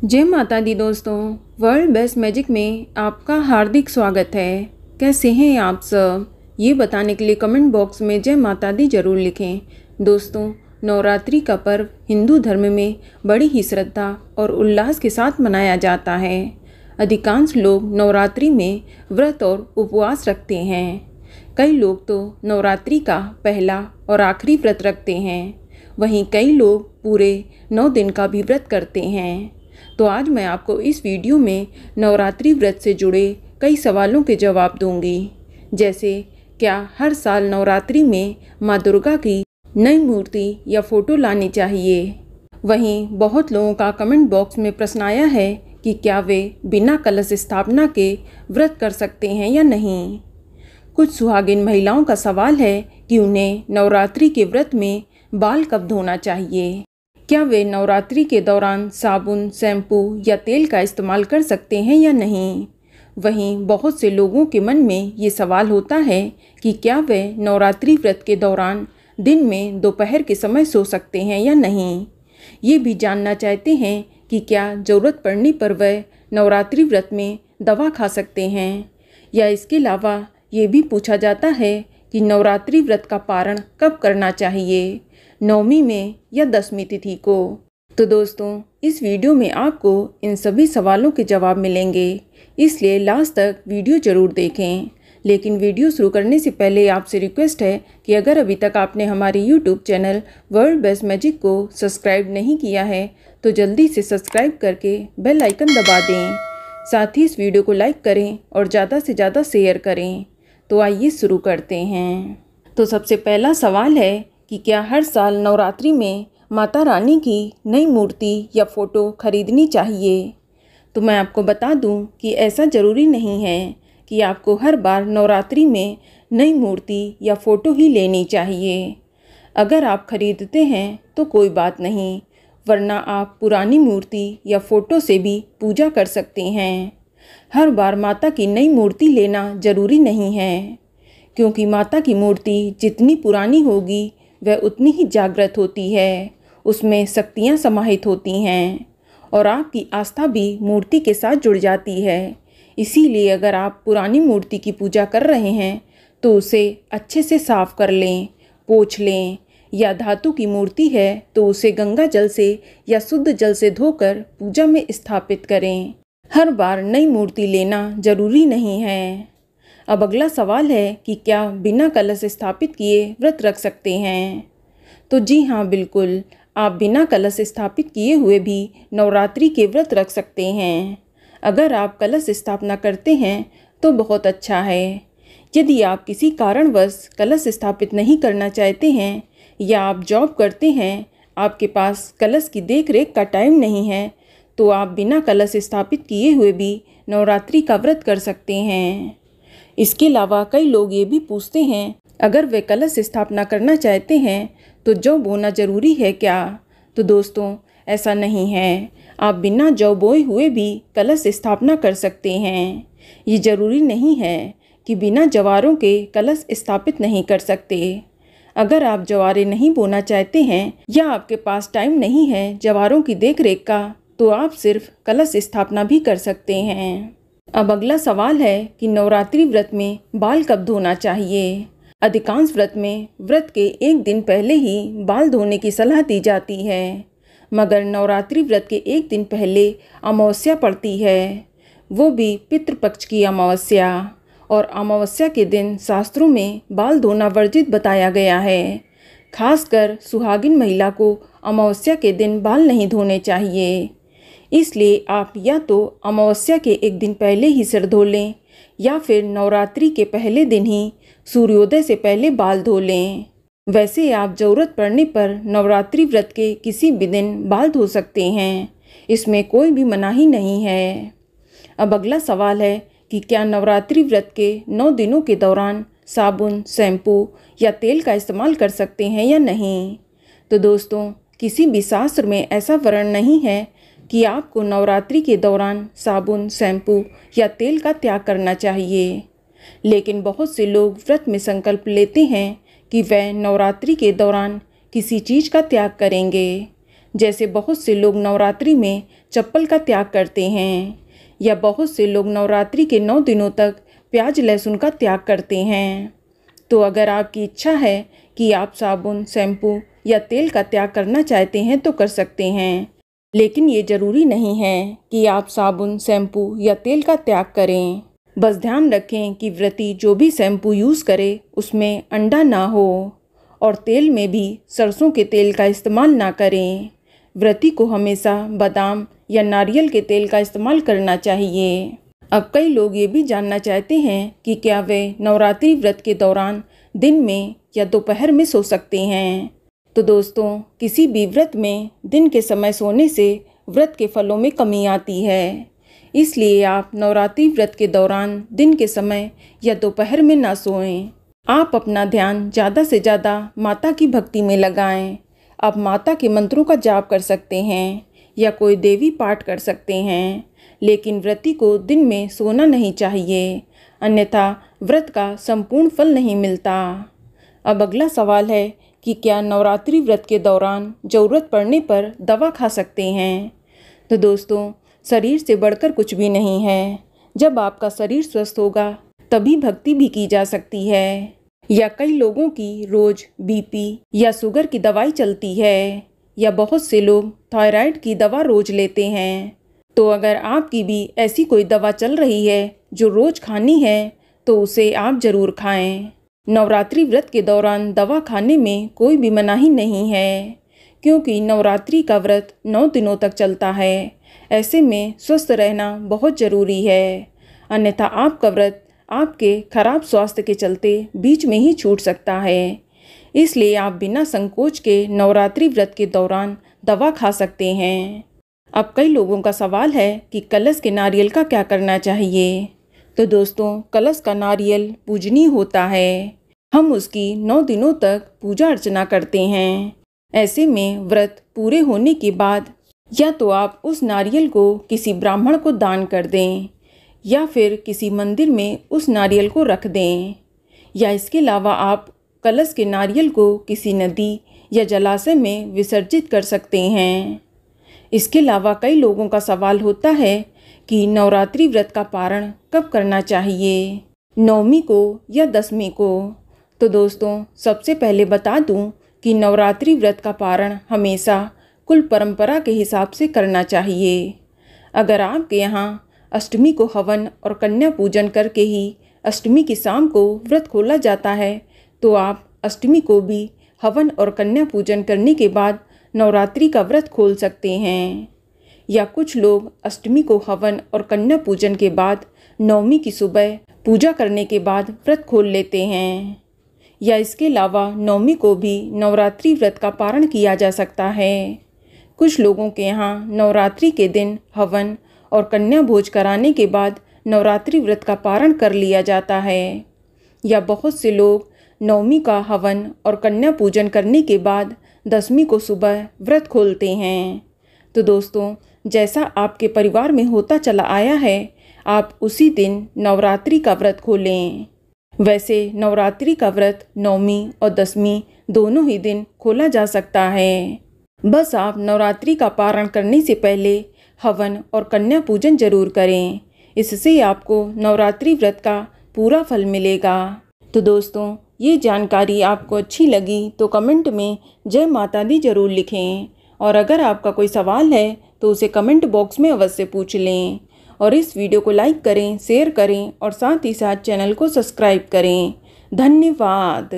जय माता दी दोस्तों। वर्ल्ड बेस्ट मैजिक में आपका हार्दिक स्वागत है। कैसे हैं आप सब, ये बताने के लिए कमेंट बॉक्स में जय माता दी ज़रूर लिखें। दोस्तों, नवरात्रि का पर्व हिंदू धर्म में बड़ी ही श्रद्धा और उल्लास के साथ मनाया जाता है। अधिकांश लोग नवरात्रि में व्रत और उपवास रखते हैं। कई लोग तो नवरात्रि का पहला और आखिरी व्रत रखते हैं। वहीं कई लोग पूरे 9 दिन का भी व्रत करते हैं। तो आज मैं आपको इस वीडियो में नवरात्रि व्रत से जुड़े कई सवालों के जवाब दूंगी। जैसे, क्या हर साल नवरात्रि में माँ दुर्गा की नई मूर्ति या फ़ोटो लानी चाहिए? वहीं बहुत लोगों का कमेंट बॉक्स में प्रश्न आया है कि क्या वे बिना कलश स्थापना के व्रत कर सकते हैं या नहीं। कुछ सुहागिन महिलाओं का सवाल है कि उन्हें नवरात्रि के व्रत में बाल कब धोना चाहिए। क्या वे नवरात्रि के दौरान साबुन, शैम्पू या तेल का इस्तेमाल कर सकते हैं या नहीं। वहीं बहुत से लोगों के मन में ये सवाल होता है कि क्या वे नवरात्रि व्रत के दौरान दिन में दोपहर के समय सो सकते हैं या नहीं। ये भी जानना चाहते हैं कि क्या ज़रूरत पड़ने पर वे नवरात्रि व्रत में दवा खा सकते हैं, या इसके अलावा ये भी पूछा जाता है कि नवरात्रि व्रत का पारण कब करना चाहिए, नवमी में या 10वीं तिथि को। तो दोस्तों, इस वीडियो में आपको इन सभी सवालों के जवाब मिलेंगे, इसलिए लास्ट तक वीडियो ज़रूर देखें। लेकिन वीडियो शुरू करने से पहले आपसे रिक्वेस्ट है कि अगर अभी तक आपने हमारे YouTube channel world best magic को सब्सक्राइब नहीं किया है तो जल्दी से सब्सक्राइब करके बेल आइकन दबा दें। साथ ही इस वीडियो को लाइक करें और ज़्यादा से ज़्यादा शेयर करें। तो आइए शुरू करते हैं। तो सबसे पहला सवाल है कि क्या हर साल नवरात्रि में माता रानी की नई मूर्ति या फ़ोटो खरीदनी चाहिए। तो मैं आपको बता दूं कि ऐसा ज़रूरी नहीं है कि आपको हर बार नवरात्रि में नई मूर्ति या फ़ोटो ही लेनी चाहिए। अगर आप खरीदते हैं तो कोई बात नहीं, वरना आप पुरानी मूर्ति या फ़ोटो से भी पूजा कर सकते हैं। हर बार माता की नई मूर्ति लेना ज़रूरी नहीं है, क्योंकि माता की मूर्ति जितनी पुरानी होगी वह उतनी ही जागृत होती है, उसमें शक्तियाँ समाहित होती हैं और आपकी आस्था भी मूर्ति के साथ जुड़ जाती है। इसीलिए अगर आप पुरानी मूर्ति की पूजा कर रहे हैं तो उसे अच्छे से साफ कर लें, पोंछ लें, या धातु की मूर्ति है तो उसे गंगा जल से या शुद्ध जल से धोकर पूजा में स्थापित करें। हर बार नई मूर्ति लेना ज़रूरी नहीं है। अब अगला सवाल है कि क्या बिना कलश स्थापित किए व्रत रख सकते हैं। तो जी हाँ, बिल्कुल, आप बिना कलश स्थापित किए हुए भी नवरात्रि के व्रत रख सकते हैं। अगर आप कलश स्थापना करते हैं तो बहुत अच्छा है। यदि आप किसी कारणवश कलश स्थापित नहीं करना चाहते हैं या आप जॉब करते हैं, आपके पास कलश की देख रेख का टाइम नहीं है, तो आप बिना कलश स्थापित किए हुए भी नवरात्रि का व्रत कर सकते हैं। इसके अलावा कई लोग ये भी पूछते हैं, अगर वे कलश स्थापना करना चाहते हैं तो जौ बोना ज़रूरी है क्या। तो दोस्तों, ऐसा नहीं है। आप बिना जौ बोए हुए भी कलश स्थापना कर सकते हैं। ये ज़रूरी नहीं है कि बिना जवारों के कलश स्थापित नहीं कर सकते। अगर आप जवारे नहीं बोना चाहते हैं या आपके पास टाइम नहीं है जवारों की देख रेख का, तो आप सिर्फ कलश स्थापना भी कर सकते हैं। अब अगला सवाल है कि नवरात्रि व्रत में बाल कब धोना चाहिए। अधिकांश व्रत में व्रत के एक दिन पहले ही बाल धोने की सलाह दी जाती है, मगर नवरात्रि व्रत के एक दिन पहले अमावस्या पड़ती है, वो भी पितृपक्ष की अमावस्या। और अमावस्या के दिन शास्त्रों में बाल धोना वर्जित बताया गया है। खासकर सुहागिन महिला को अमावस्या के दिन बाल नहीं धोने चाहिए। इसलिए आप या तो अमावस्या के एक दिन पहले ही सिर धो लें या फिर नवरात्रि के पहले दिन ही सूर्योदय से पहले बाल धो लें। वैसे आप ज़रूरत पड़ने पर नवरात्रि व्रत के किसी भी दिन बाल धो सकते हैं, इसमें कोई भी मनाही नहीं है। अब अगला सवाल है कि क्या नवरात्रि व्रत के 9 दिनों के दौरान साबुन, शैम्पू या तेल का इस्तेमाल कर सकते हैं या नहीं। तो दोस्तों, किसी भी शास्त्र में ऐसा वर्णन नहीं है कि आपको नवरात्रि के दौरान साबुन, शैम्पू या तेल का त्याग करना चाहिए। लेकिन बहुत से लोग व्रत में संकल्प लेते हैं कि वह नवरात्रि के दौरान किसी चीज़ का त्याग करेंगे। जैसे बहुत से लोग नवरात्रि में चप्पल का त्याग करते हैं, या बहुत से लोग नवरात्रि के 9 दिनों तक प्याज लहसुन का त्याग करते हैं। तो अगर आपकी इच्छा है कि आप साबुन, शैम्पू या तेल का त्याग करना चाहते हैं तो कर सकते हैं, लेकिन ये ज़रूरी नहीं है कि आप साबुन, शैम्पू या तेल का त्याग करें। बस ध्यान रखें कि व्रती जो भी शैम्पू यूज़ करे उसमें अंडा ना हो, और तेल में भी सरसों के तेल का इस्तेमाल ना करें। व्रती को हमेशा बादाम या नारियल के तेल का इस्तेमाल करना चाहिए। अब कई लोग ये भी जानना चाहते हैं कि क्या वे नवरात्रि व्रत के दौरान दिन में या दोपहर में सो सकते हैं। तो दोस्तों, किसी भी व्रत में दिन के समय सोने से व्रत के फलों में कमी आती है। इसलिए आप नवरात्रि व्रत के दौरान दिन के समय या दोपहर में ना सोएं। आप अपना ध्यान ज़्यादा से ज़्यादा माता की भक्ति में लगाएं। आप माता के मंत्रों का जाप कर सकते हैं या कोई देवी पाठ कर सकते हैं, लेकिन व्रती को दिन में सोना नहीं चाहिए, अन्यथा व्रत का संपूर्ण फल नहीं मिलता। अब अगला सवाल है कि क्या नवरात्रि व्रत के दौरान ज़रूरत पड़ने पर दवा खा सकते हैं। तो दोस्तों, शरीर से बढ़कर कुछ भी नहीं है। जब आपका शरीर स्वस्थ होगा तभी भक्ति भी की जा सकती है। या कई लोगों की रोज़ बीपी या शुगर की दवाई चलती है, या बहुत से लोग थायराइड की दवा रोज़ लेते हैं। तो अगर आपकी भी ऐसी कोई दवा चल रही है जो रोज़ खानी है तो उसे आप ज़रूर खाएं। नवरात्रि व्रत के दौरान दवा खाने में कोई भी मनाही नहीं है, क्योंकि नवरात्रि का व्रत 9 दिनों तक चलता है। ऐसे में स्वस्थ रहना बहुत ज़रूरी है, अन्यथा आपका व्रत आपके खराब स्वास्थ्य के चलते बीच में ही छूट सकता है। इसलिए आप बिना संकोच के नवरात्रि व्रत के दौरान दवा खा सकते हैं। अब कई लोगों का सवाल है कि कलश के नारियल का क्या करना चाहिए। तो दोस्तों, कलश का नारियल पूजनीय होता है। हम उसकी 9 दिनों तक पूजा अर्चना करते हैं। ऐसे में व्रत पूरे होने के बाद या तो आप उस नारियल को किसी ब्राह्मण को दान कर दें, या फिर किसी मंदिर में उस नारियल को रख दें, या इसके अलावा आप कलश के नारियल को किसी नदी या जलाशय में विसर्जित कर सकते हैं। इसके अलावा कई लोगों का सवाल होता है कि नवरात्रि व्रत का पारण कब करना चाहिए, 9वीं को या 10वीं को। तो दोस्तों, सबसे पहले बता दूं कि नवरात्रि व्रत का पारण हमेशा कुल परंपरा के हिसाब से करना चाहिए। अगर आपके यहाँ अष्टमी को हवन और कन्या पूजन करके ही अष्टमी की शाम को व्रत खोला जाता है, तो आप अष्टमी को भी हवन और कन्या पूजन करने के बाद नवरात्रि का व्रत खोल सकते हैं। या कुछ लोग अष्टमी को हवन और कन्या पूजन के बाद 9वीं की सुबह पूजा करने के बाद व्रत खोल लेते हैं। या इसके अलावा 9वीं को भी नवरात्रि व्रत का पारण किया जा सकता है। कुछ लोगों के यहाँ नवरात्रि के दिन हवन और कन्या भोज कराने के बाद नवरात्रि व्रत का पारण कर लिया जाता है। या बहुत से लोग 9वीं का हवन और कन्या पूजन करने के बाद 10वीं को सुबह व्रत खोलते हैं। तो दोस्तों, जैसा आपके परिवार में होता चला आया है, आप उसी दिन नवरात्रि का व्रत खोलें। वैसे नवरात्रि का व्रत 9वीं और 10वीं दोनों ही दिन खोला जा सकता है। बस आप नवरात्रि का पारण करने से पहले हवन और कन्या पूजन जरूर करें। इससे आपको नवरात्रि व्रत का पूरा फल मिलेगा। तो दोस्तों, ये जानकारी आपको अच्छी लगी तो कमेंट में जय माता दी जरूर लिखें, और अगर आपका कोई सवाल है तो उसे कमेंट बॉक्स में अवश्य पूछ लें। और इस वीडियो को लाइक करें, शेयर करें और साथ ही साथ चैनल को सब्सक्राइब करें। धन्यवाद।